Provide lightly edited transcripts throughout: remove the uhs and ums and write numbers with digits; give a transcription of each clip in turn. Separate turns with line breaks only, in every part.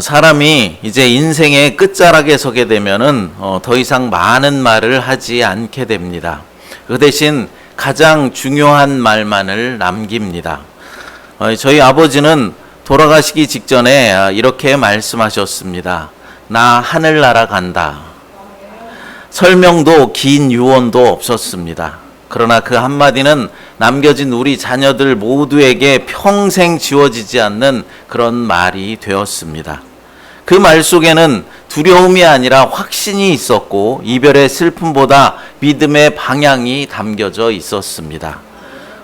사람이 이제 인생의 끝자락에 서게 되면은 더 이상 많은 말을 하지 않게 됩니다. 그 대신 가장 중요한 말만을 남깁니다. 저희 아버지는 돌아가시기 직전에 이렇게 말씀하셨습니다. 나 하늘나라 간다. 설명도 긴 유언도 없었습니다. 그러나 그 한마디는 남겨진 우리 자녀들 모두에게 평생 지워지지 않는 그런 말이 되었습니다. 그 말 속에는 두려움이 아니라 확신이 있었고 이별의 슬픔보다 믿음의 방향이 담겨져 있었습니다.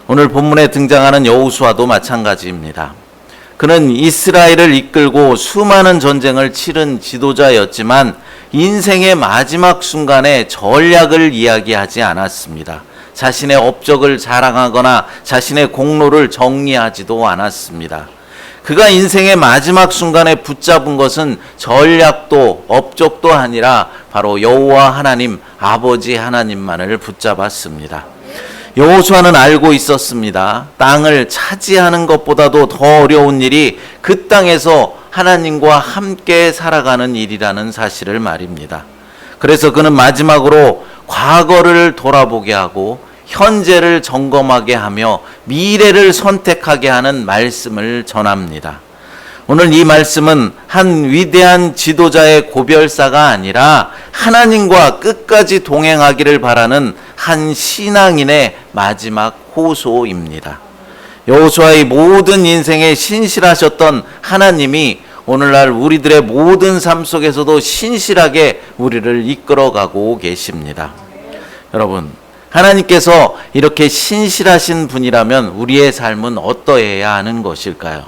오늘 본문에 등장하는 여호수아도 마찬가지입니다. 그는 이스라엘을 이끌고 수많은 전쟁을 치른 지도자였지만 인생의 마지막 순간에 전략을 이야기하지 않았습니다. 자신의 업적을 자랑하거나 자신의 공로를 정리하지도 않았습니다. 그가 인생의 마지막 순간에 붙잡은 것은 전략도 업적도 아니라 바로 여호와 하나님, 아버지 하나님만을 붙잡았습니다. 여호수아는 알고 있었습니다. 땅을 차지하는 것보다도 더 어려운 일이 그 땅에서 하나님과 함께 살아가는 일이라는 사실을 말입니다. 그래서 그는 마지막으로 과거를 돌아보게 하고 현재를 점검하게 하며 미래를 선택하게 하는 말씀을 전합니다. 오늘 이 말씀은 한 위대한 지도자의 고별사가 아니라 하나님과 끝까지 동행하기를 바라는 한 신앙인의 마지막 호소입니다. 여호수아의 모든 인생에 신실하셨던 하나님이 오늘날 우리들의 모든 삶 속에서도 신실하게 우리를 이끌어가고 계십니다. 여러분, 하나님께서 이렇게 신실하신 분이라면 우리의 삶은 어떠해야 하는 것일까요?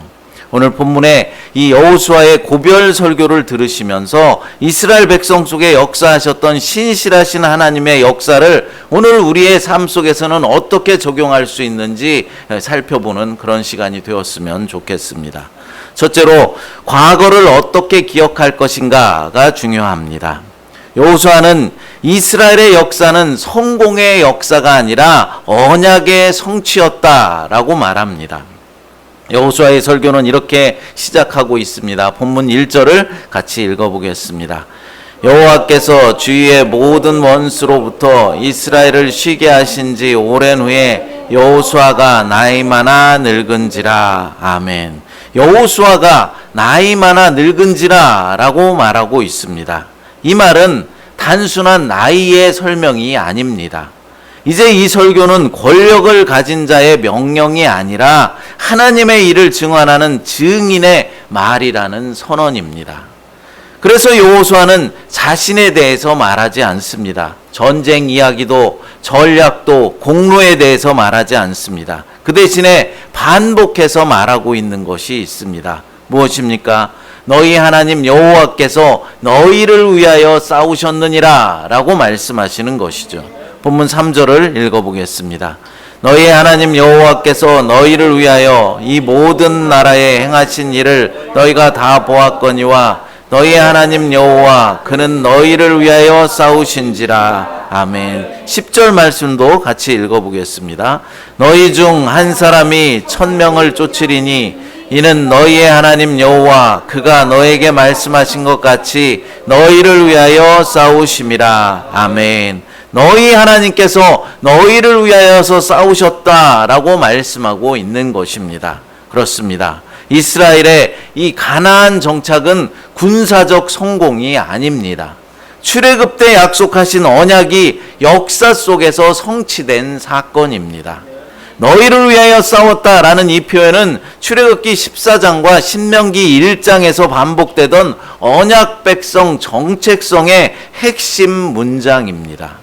오늘 본문에 이 여호수아의 고별 설교를 들으시면서 이스라엘 백성 속에 역사하셨던 신실하신 하나님의 역사를 오늘 우리의 삶 속에서는 어떻게 적용할 수 있는지 살펴보는 그런 시간이 되었으면 좋겠습니다. 첫째로 과거를 어떻게 기억할 것인가가 중요합니다. 여호수아는 이스라엘의 역사는 성공의 역사가 아니라 언약의 성취였다라고 말합니다. 여호수아의 설교는 이렇게 시작하고 있습니다. 본문 1절을 같이 읽어보겠습니다. 여호와께서 주위의 모든 원수로부터 이스라엘을 쉬게 하신 지 오랜 후에 여호수아가 나이 많아 늙은지라. 아멘. 여호수아가 나이 많아 늙은지라 라고 말하고 있습니다. 이 말은 단순한 나이의 설명이 아닙니다. 이제 이 설교는 권력을 가진 자의 명령이 아니라 하나님의 일을 증언하는 증인의 말이라는 선언입니다. 그래서 여호수아는 자신에 대해서 말하지 않습니다. 전쟁 이야기도 전략도 공로에 대해서 말하지 않습니다. 그 대신에 반복해서 말하고 있는 것이 있습니다. 무엇입니까? 너희 하나님 여호와께서 너희를 위하여 싸우셨느니라 라고 말씀하시는 것이죠. 본문 3절을 읽어보겠습니다. 너희 하나님 여호와께서 너희를 위하여 이 모든 나라에 행하신 일을 너희가 다 보았거니와 너희 하나님 여호와 그는 너희를 위하여 싸우신지라. 아멘. 10절 말씀도 같이 읽어보겠습니다. 너희 중 한 사람이 1000명을 쫓으리니 이는 너희의 하나님 여호와 그가 너에게 말씀하신 것 같이 너희를 위하여 싸우심이라. 아멘. 너희 하나님께서 너희를 위하여서 싸우셨다라고 말씀하고 있는 것입니다. 그렇습니다. 이스라엘의 이 가나안 정착은 군사적 성공이 아닙니다. 출애굽 때 약속하신 언약이 역사 속에서 성취된 사건입니다. 너희를 위하여 싸웠다라는 이 표현은 출애굽기 14장과 신명기 1장에서 반복되던 언약 백성 정체성의 핵심 문장입니다.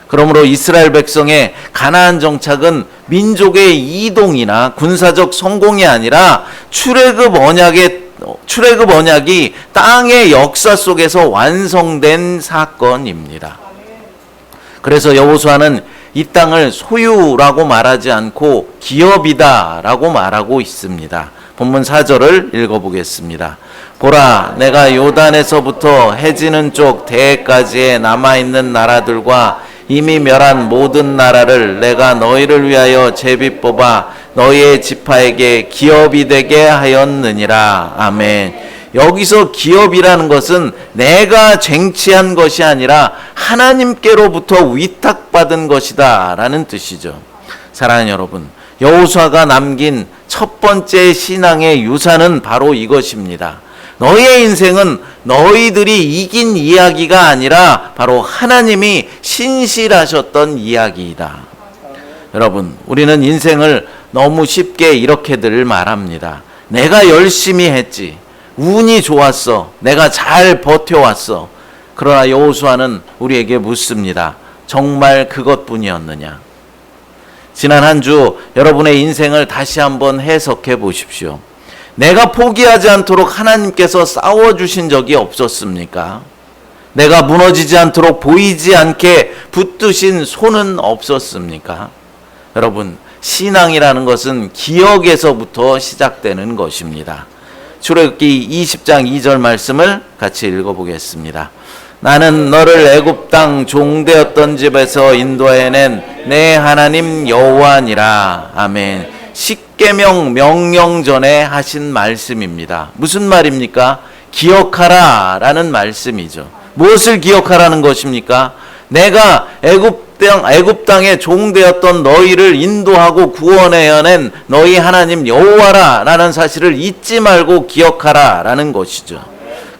그러므로 이스라엘 백성의 가나안 정착은 민족의 이동이나 군사적 성공이 아니라 출애굽 언약이 땅의 역사 속에서 완성된 사건입니다. 그래서 여호수아는 이 땅을 소유라고 말하지 않고 기업이다라고 말하고 있습니다. 본문 4절을 읽어보겠습니다. 보라, 내가 요단에서부터 해지는 쪽 대해까지의 남아있는 나라들과 이미 멸한 모든 나라를 내가 너희를 위하여 제비 뽑아 너희의 지파에게 기업이 되게 하였느니라. 아멘. 여기서 기업이라는 것은 내가 쟁취한 것이 아니라 하나님께로부터 위탁받은 것이다 라는 뜻이죠. 사랑하는 여러분, 여호수아가 남긴 첫 번째 신앙의 유산은 바로 이것입니다. 너희의 인생은 너희들이 이긴 이야기가 아니라 바로 하나님이 신실하셨던 이야기이다. 여러분, 우리는 인생을 너무 쉽게 이렇게들 말합니다. 내가 열심히 했지, 운이 좋았어, 내가 잘 버텨왔어. 그러나 여호수아는 우리에게 묻습니다. 정말 그것뿐이었느냐? 지난 한 주 여러분의 인생을 다시 한번 해석해 보십시오. 내가 포기하지 않도록 하나님께서 싸워주신 적이 없었습니까? 내가 무너지지 않도록 보이지 않게 붙드신 손은 없었습니까? 여러분, 신앙이라는 것은 기억에서부터 시작되는 것입니다. 출애굽기 20장 2절 말씀을 같이 읽어보겠습니다. 나는 너를 애굽 땅 종되었던 집에서 인도해낸 내 하나님 여호와니라. 아멘. 십계명 명령 전에 하신 말씀입니다. 무슨 말입니까? 기억하라 라는 말씀이죠. 무엇을 기억하라는 것입니까? 내가 애굽 땅에 종되었던 너희를 인도하고 구원해낸 너희 하나님 여호와라 라는 사실을 잊지 말고 기억하라 라는 것이죠.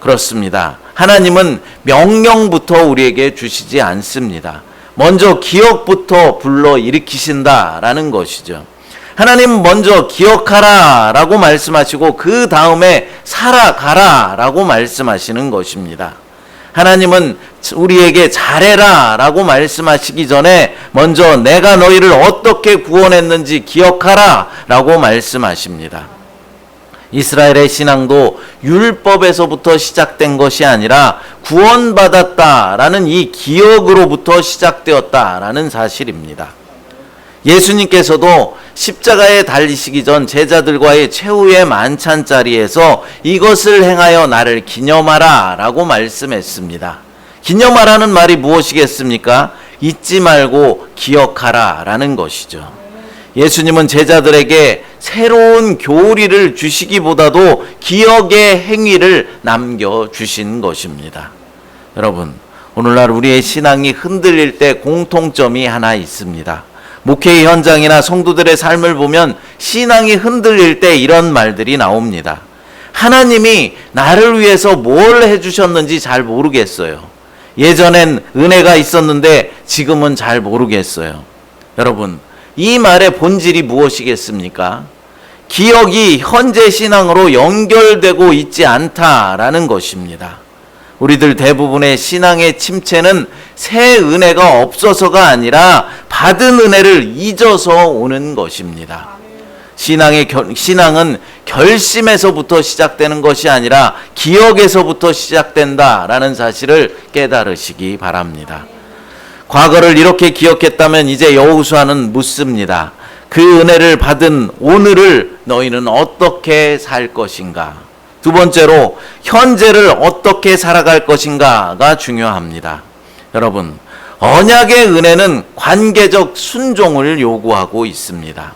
그렇습니다. 하나님은 명령부터 우리에게 주시지 않습니다. 먼저 기억부터 불러일으키신다 라는 것이죠. 하나님 먼저 기억하라 라고 말씀하시고 그 다음에 살아가라 라고 말씀하시는 것입니다. 하나님은 우리에게 잘해라 라고 말씀하시기 전에 먼저 내가 너희를 어떻게 구원했는지 기억하라 라고 말씀하십니다. 이스라엘의 신앙도 율법에서부터 시작된 것이 아니라 구원받았다라는 이 기억으로부터 시작되었다라는 사실입니다. 예수님께서도 십자가에 달리시기 전 제자들과의 최후의 만찬 자리에서 이것을 행하여 나를 기념하라 라고 말씀했습니다. 기념하라는 말이 무엇이겠습니까? 잊지 말고 기억하라 라는 것이죠. 예수님은 제자들에게 새로운 교리를 주시기보다도 기억의 행위를 남겨주신 것입니다. 여러분, 오늘날 우리의 신앙이 흔들릴 때 공통점이 하나 있습니다. 목회 현장이나 성도들의 삶을 보면 신앙이 흔들릴 때 이런 말들이 나옵니다. 하나님이 나를 위해서 뭘 해주셨는지 잘 모르겠어요. 예전엔 은혜가 있었는데 지금은 잘 모르겠어요. 여러분, 이 말의 본질이 무엇이겠습니까? 기억이 현재 신앙으로 연결되고 있지 않다라는 것입니다. 우리들 대부분의 신앙의 침체는 새 은혜가 없어서가 아니라 받은 은혜를 잊어서 오는 것입니다. 신앙은 결심에서부터 시작되는 것이 아니라 기억에서부터 시작된다라는 사실을 깨달으시기 바랍니다. 과거를 이렇게 기억했다면 이제 여호수아는 묻습니다. 그 은혜를 받은 오늘을 너희는 어떻게 살 것인가? 두 번째로 현재를 어떻게 살아갈 것인가가 중요합니다. 여러분, 언약의 은혜는 관계적 순종을 요구하고 있습니다.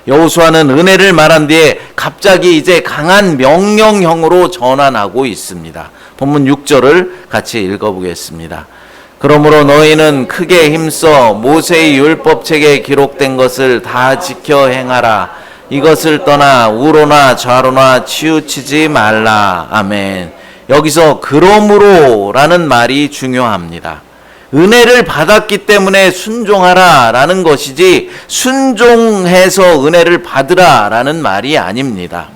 여호수아는 은혜를 말한 뒤에 갑자기 이제 강한 명령형으로 전환하고 있습니다. 본문 6절을 같이 읽어보겠습니다. 그러므로 너희는 크게 힘써 모세의 율법책에 기록된 것을 다 지켜 행하라. 이것을 떠나 우로나 좌로나 치우치지 말라. 아멘. 여기서 그러므로 라는 말이 중요합니다. 은혜를 받았기 때문에 순종하라 라는 것이지 순종해서 은혜를 받으라 라는 말이 아닙니다.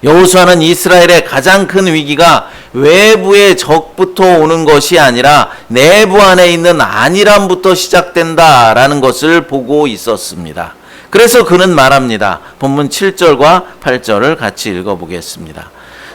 여호수아는 이스라엘의 가장 큰 위기가 외부의 적부터 오는 것이 아니라 내부 안에 있는 안일함부터 시작된다라는 것을 보고 있었습니다. 그래서 그는 말합니다. 본문 7절과 8절을 같이 읽어보겠습니다.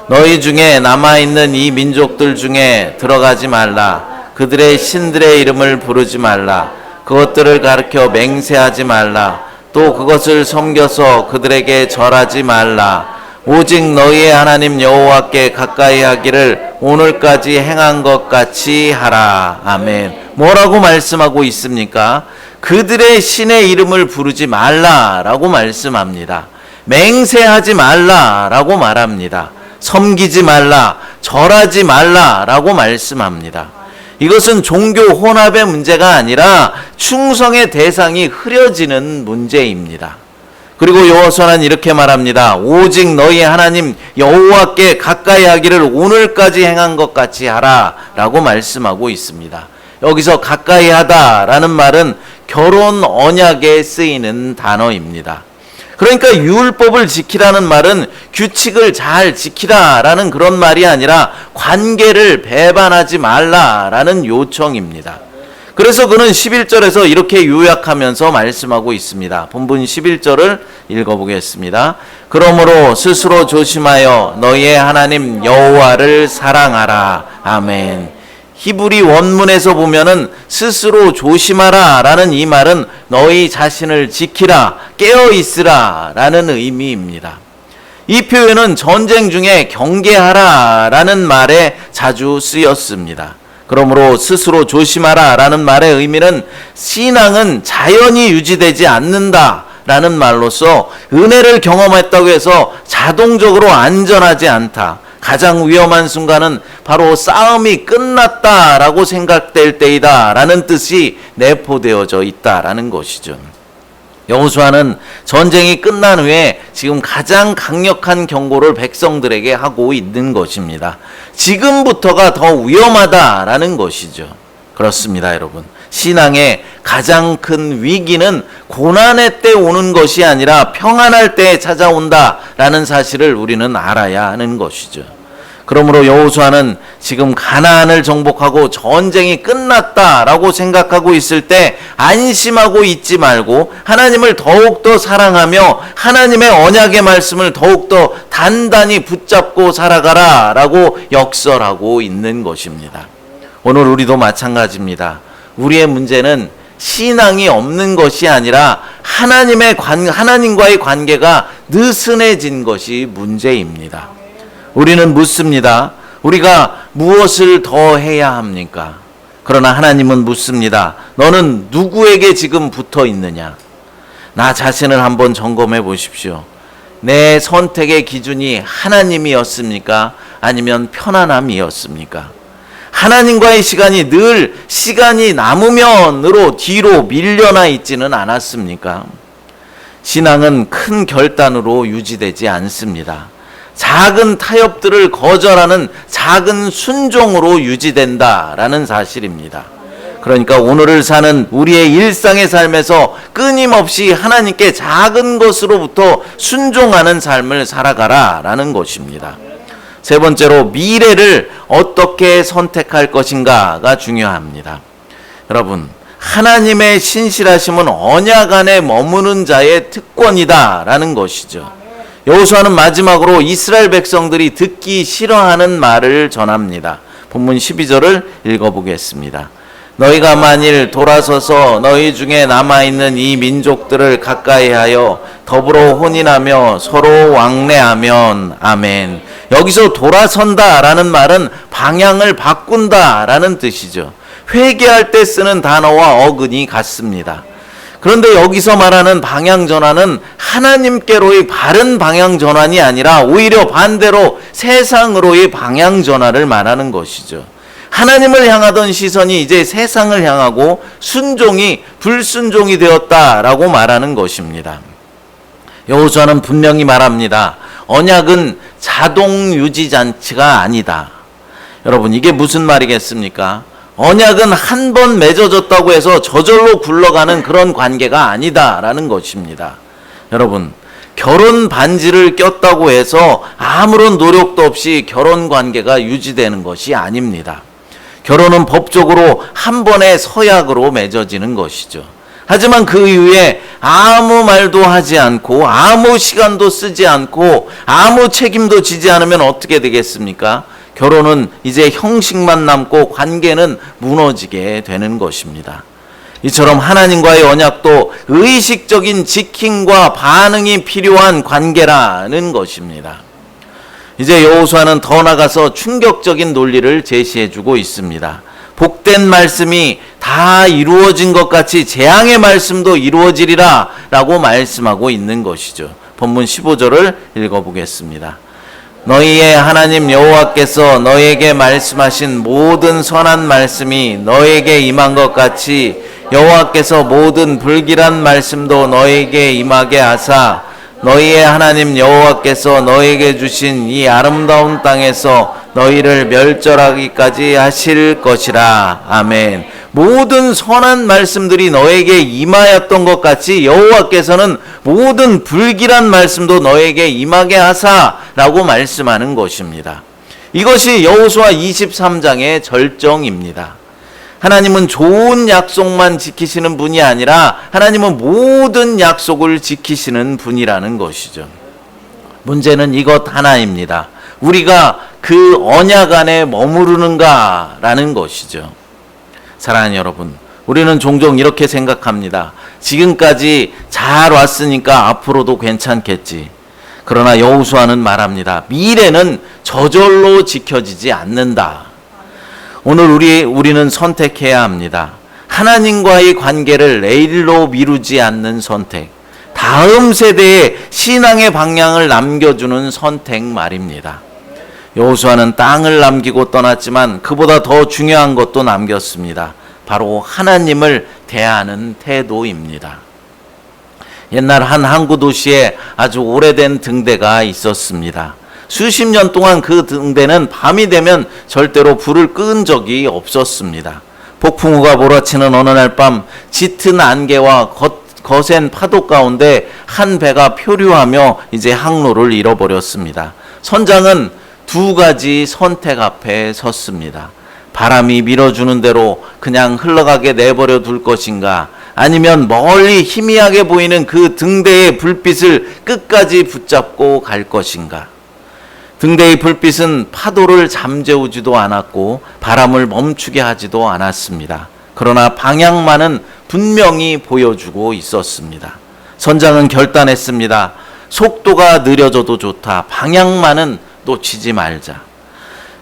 너희 중에 남아있는 이 민족들 중에 들어가지 말라. 그들의 신들의 이름을 부르지 말라. 그것들을 가르쳐 맹세하지 말라. 또 그것을 섬겨서 그들에게 절하지 말라. 오직 너희의 하나님 여호와께 가까이 하기를 오늘까지 행한 것 같이 하라. 아멘. 뭐라고 말씀하고 있습니까? 그들의 신의 이름을 부르지 말라라고 말씀합니다. 맹세하지 말라라고 말합니다. 섬기지 말라, 절하지 말라라고 말씀합니다. 이것은 종교 혼합의 문제가 아니라 충성의 대상이 흐려지는 문제입니다. 그리고 여호수아는 이렇게 말합니다. 오직 너희 하나님 여호와께 가까이 하기를 오늘까지 행한 것 같이 하라 라고 말씀하고 있습니다. 여기서 가까이 하다라는 말은 결혼 언약에 쓰이는 단어입니다. 그러니까 율법을 지키라는 말은 규칙을 잘 지키라라는 그런 말이 아니라 관계를 배반하지 말라라는 요청입니다. 그래서 그는 11절에서 이렇게 요약하면서 말씀하고 있습니다. 본문 11절을 읽어보겠습니다. 그러므로 스스로 조심하여 너희의 하나님 여호와를 사랑하라. 아멘. 히브리 원문에서 보면은 스스로 조심하라 라는 이 말은 너희 자신을 지키라, 깨어 있으라 라는 의미입니다. 이 표현은 전쟁 중에 경계하라 라는 말에 자주 쓰였습니다. 그러므로 스스로 조심하라 라는 말의 의미는 신앙은 자연히 유지되지 않는다 라는 말로서 은혜를 경험했다고 해서 자동적으로 안전하지 않다. 가장 위험한 순간은 바로 싸움이 끝났다라고 생각될 때이다 라는 뜻이 내포되어져 있다라는 것이죠. 여호수아는 전쟁이 끝난 후에 지금 가장 강력한 경고를 백성들에게 하고 있는 것입니다. 지금부터가 더 위험하다라는 것이죠. 그렇습니다, 여러분. 신앙의 가장 큰 위기는 고난의 때 오는 것이 아니라 평안할 때 찾아온다라는 사실을 우리는 알아야 하는 것이죠. 그러므로 여호수아는 지금 가나안을 정복하고 전쟁이 끝났다라고 생각하고 있을 때 안심하고 있지 말고 하나님을 더욱더 사랑하며 하나님의 언약의 말씀을 더욱더 단단히 붙잡고 살아가라라고 역설하고 있는 것입니다. 오늘 우리도 마찬가지입니다. 우리의 문제는 신앙이 없는 것이 아니라 하나님과의 관계가 느슨해진 것이 문제입니다. 우리는 묻습니다. 우리가 무엇을 더 해야 합니까? 그러나 하나님은 묻습니다. 너는 누구에게 지금 붙어 있느냐? 나 자신을 한번 점검해 보십시오. 내 선택의 기준이 하나님이었습니까? 아니면 편안함이었습니까? 하나님과의 시간이 늘 시간이 남으면으로 뒤로 밀려나 있지는 않았습니까? 신앙은 큰 결단으로 유지되지 않습니다. 작은 타협들을 거절하는 작은 순종으로 유지된다라는 사실입니다. 그러니까 오늘을 사는 우리의 일상의 삶에서 끊임없이 하나님께 작은 것으로부터 순종하는 삶을 살아가라라는 것입니다. 세 번째로 미래를 어떻게 선택할 것인가가 중요합니다. 여러분, 하나님의 신실하심은 언약 안에 머무는 자의 특권이다라는 것이죠. 여호수아는 마지막으로 이스라엘 백성들이 듣기 싫어하는 말을 전합니다. 본문 12절을 읽어보겠습니다. 너희가 만일 돌아서서 너희 중에 남아있는 이 민족들을 가까이하여 더불어 혼인하며 서로 왕래하면 아멘. 여기서 돌아선다라는 말은 방향을 바꾼다라는 뜻이죠. 회개할 때 쓰는 단어와 어근이 같습니다. 그런데 여기서 말하는 방향 전환은 하나님께로의 바른 방향 전환이 아니라 오히려 반대로 세상으로의 방향 전환을 말하는 것이죠. 하나님을 향하던 시선이 이제 세상을 향하고 순종이 불순종이 되었다라고 말하는 것입니다. 여호수아는 분명히 말합니다. 언약은 자동 유지 장치가 아니다. 여러분, 이게 무슨 말이겠습니까? 언약은 한 번 맺어졌다고 해서 저절로 굴러가는 그런 관계가 아니다라는 것입니다. 여러분, 결혼 반지를 꼈다고 해서 아무런 노력도 없이 결혼 관계가 유지되는 것이 아닙니다. 결혼은 법적으로 한 번의 서약으로 맺어지는 것이죠. 하지만 그 이후에 아무 말도 하지 않고 아무 시간도 쓰지 않고 아무 책임도 지지 않으면 어떻게 되겠습니까? 결혼은 이제 형식만 남고 관계는 무너지게 되는 것입니다. 이처럼 하나님과의 언약도 의식적인 지킴과 반응이 필요한 관계라는 것입니다. 이제 여호수아는 더 나가서 충격적인 논리를 제시해주고 있습니다. 복된 말씀이 다 이루어진 것 같이 재앙의 말씀도 이루어지리라 라고 말씀하고 있는 것이죠. 본문 15절을 읽어보겠습니다. 너희의 하나님 여호와께서 너희에게 말씀하신 모든 선한 말씀이 너희에게 임한 것 같이 여호와께서 모든 불길한 말씀도 너희에게 임하게 하사 너희의 하나님 여호와께서 너희에게 주신 이 아름다운 땅에서 너희를 멸절하기까지 하실 것이라. 아멘. 모든 선한 말씀들이 너에게 임하였던 것 같이 여호와께서는 모든 불길한 말씀도 너에게 임하게 하사라고 말씀하는 것입니다. 이것이 여호수아 23장의 절정입니다. 하나님은 좋은 약속만 지키시는 분이 아니라 하나님은 모든 약속을 지키시는 분이라는 것이죠. 문제는 이것 하나입니다. 우리가 그 언약 안에 머무르는가라는 것이죠. 사랑하는 여러분, 우리는 종종 이렇게 생각합니다. 지금까지 잘 왔으니까 앞으로도 괜찮겠지. 그러나 여호수아는 말합니다. 미래는 저절로 지켜지지 않는다. 오늘 우리는 선택해야 합니다. 하나님과의 관계를 내일로 미루지 않는 선택. 다음 세대에 신앙의 방향을 남겨주는 선택 말입니다. 여호수아는 땅을 남기고 떠났지만 그보다 더 중요한 것도 남겼습니다. 바로 하나님을 대하는 태도입니다. 옛날 한 항구 도시에 아주 오래된 등대가 있었습니다. 수십 년 동안 그 등대는 밤이 되면 절대로 불을 끈 적이 없었습니다. 폭풍우가 몰아치는 어느 날 밤 짙은 안개와 거센 파도 가운데 한 배가 표류하며 이제 항로를 잃어버렸습니다. 선장은 두 가지 선택 앞에 섰습니다. 바람이 밀어주는 대로 그냥 흘러가게 내버려 둘 것인가, 아니면 멀리 희미하게 보이는 그 등대의 불빛을 끝까지 붙잡고 갈 것인가. 등대의 불빛은 파도를 잠재우지도 않았고 바람을 멈추게 하지도 않았습니다. 그러나 방향만은 분명히 보여주고 있었습니다. 선장은 결단했습니다. 속도가 느려져도 좋다. 방향만은 놓치지 말자.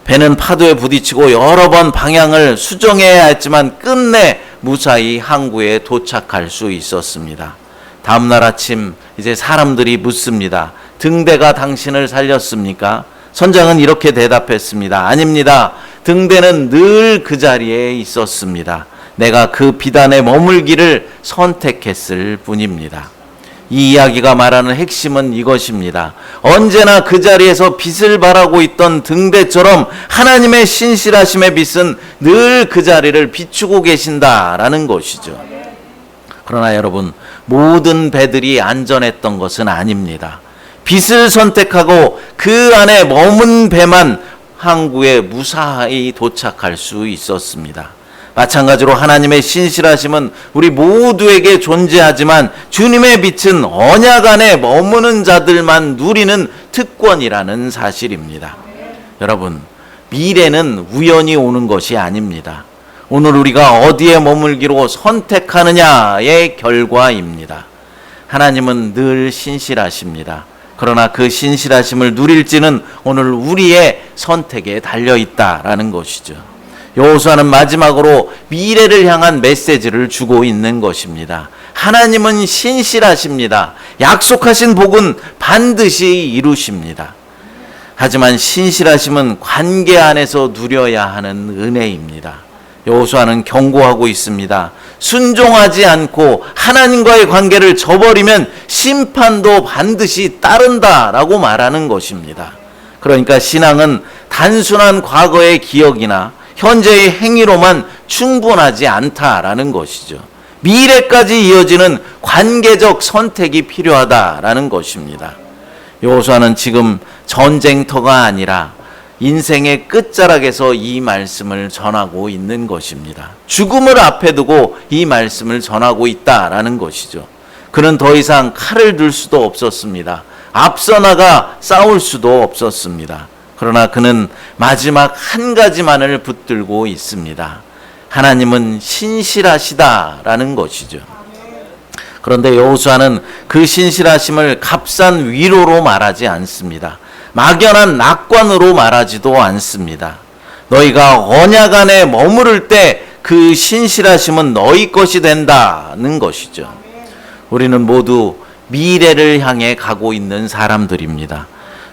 배는 파도에 부딪히고 여러 번 방향을 수정해야 했지만 끝내 무사히 항구에 도착할 수 있었습니다. 다음 날 아침 이제 사람들이 묻습니다. 등대가 당신을 살렸습니까? 선장은 이렇게 대답했습니다. 아닙니다. 등대는 늘 그 자리에 있었습니다. 내가 그 비단에 머물기를 선택했을 뿐입니다. 이 이야기가 말하는 핵심은 이것입니다. 언제나 그 자리에서 빛을 발하고 있던 등대처럼 하나님의 신실하심의 빛은 늘 그 자리를 비추고 계신다라는 것이죠. 그러나 여러분, 모든 배들이 안전했던 것은 아닙니다. 빛을 선택하고 그 안에 머문 배만 항구에 무사히 도착할 수 있었습니다. 마찬가지로 하나님의 신실하심은 우리 모두에게 존재하지만 주님의 빛은 언약 안에 머무는 자들만 누리는 특권이라는 사실입니다. 여러분, 미래는 우연히 오는 것이 아닙니다. 오늘 우리가 어디에 머물기로 선택하느냐의 결과입니다. 하나님은 늘 신실하십니다. 그러나 그 신실하심을 누릴지는 오늘 우리의 선택에 달려있다라는 것이죠. 여호수아는 마지막으로 미래를 향한 메시지를 주고 있는 것입니다. 하나님은 신실하십니다. 약속하신 복은 반드시 이루십니다. 하지만 신실하심은 관계 안에서 누려야 하는 은혜입니다. 여호수아는 경고하고 있습니다. 순종하지 않고 하나님과의 관계를 저버리면 심판도 반드시 따른다라고 말하는 것입니다. 그러니까 신앙은 단순한 과거의 기억이나 현재의 행위로만 충분하지 않다라는 것이죠. 미래까지 이어지는 관계적 선택이 필요하다라는 것입니다. 여호수아는 지금 전쟁터가 아니라 인생의 끝자락에서 이 말씀을 전하고 있는 것입니다. 죽음을 앞에 두고 이 말씀을 전하고 있다라는 것이죠. 그는 더 이상 칼을 들 수도 없었습니다. 앞서 나가 싸울 수도 없었습니다. 그러나 그는 마지막 한 가지만을 붙들고 있습니다. 하나님은 신실하시다라는 것이죠. 그런데 여호수아는 그 신실하심을 값싼 위로로 말하지 않습니다. 막연한 낙관으로 말하지도 않습니다. 너희가 언약 안에 머무를 때 그 신실하심은 너희 것이 된다는 것이죠. 우리는 모두 미래를 향해 가고 있는 사람들입니다.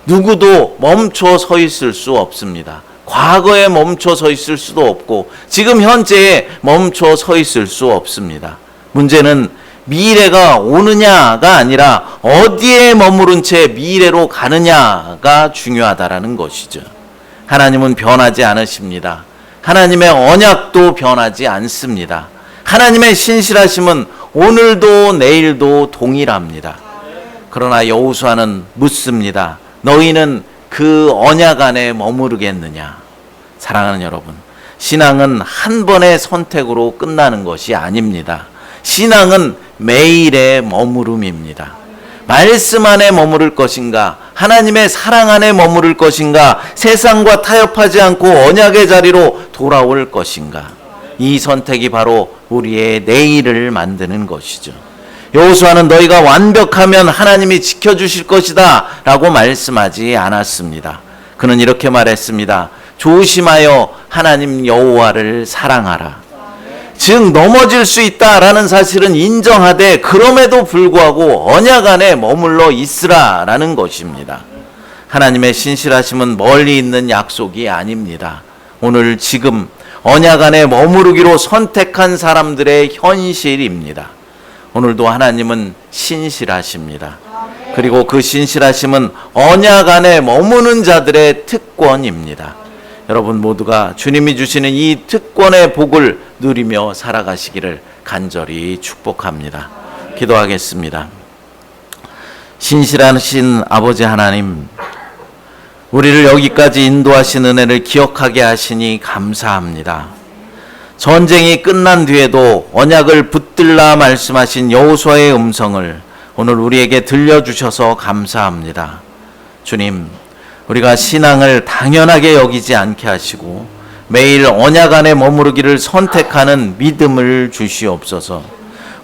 누구도 멈춰 서 있을 수 없습니다. 과거에 멈춰 서 있을 수도 없고 지금 현재에 멈춰 서 있을 수 없습니다. 문제는 미래가 오느냐가 아니라 어디에 머무른 채 미래로 가느냐가 중요하다라는 것이죠. 하나님은 변하지 않으십니다. 하나님의 언약도 변하지 않습니다. 하나님의 신실하심은 오늘도 내일도 동일합니다. 그러나 여호수아는 묻습니다. 너희는 그 언약 안에 머무르겠느냐? 사랑하는 여러분, 신앙은 한 번의 선택으로 끝나는 것이 아닙니다. 신앙은 매일의 머무름입니다. 말씀 안에 머무를 것인가, 하나님의 사랑 안에 머무를 것인가, 세상과 타협하지 않고 언약의 자리로 돌아올 것인가. 이 선택이 바로 우리의 내일을 만드는 것이죠. 여호수아는 너희가 완벽하면 하나님이 지켜주실 것이다 라고 말씀하지 않았습니다. 그는 이렇게 말했습니다. 조심하여 하나님 여호와를 사랑하라. 즉 넘어질 수 있다라는 사실은 인정하되 그럼에도 불구하고 언약 안에 머물러 있으라라는 것입니다. 하나님의 신실하심은 멀리 있는 약속이 아닙니다. 오늘 지금 언약 안에 머무르기로 선택한 사람들의 현실입니다. 오늘도 하나님은 신실하십니다. 그리고 그 신실하심은 언약 안에 머무는 자들의 특권입니다. 여러분 모두가 주님이 주시는 이 특권의 복을 누리며 살아가시기를 간절히 축복합니다. 기도하겠습니다. 신실하신 아버지 하나님, 우리를 여기까지 인도하신 은혜를 기억하게 하시니 감사합니다. 전쟁이 끝난 뒤에도 언약을 붙들라 말씀하신 여호수아의 음성을 오늘 우리에게 들려주셔서 감사합니다. 주님, 우리가 신앙을 당연하게 여기지 않게 하시고 매일 언약 안에 머무르기를 선택하는 믿음을 주시옵소서.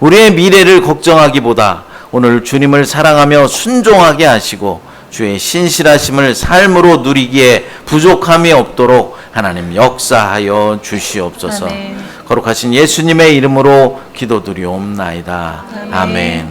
우리의 미래를 걱정하기보다 오늘 주님을 사랑하며 순종하게 하시고 주의 신실하심을 삶으로 누리기에 부족함이 없도록 하나님 역사하여 주시옵소서.
아멘.
거룩하신 예수님의 이름으로 기도드리옵나이다. 아멘.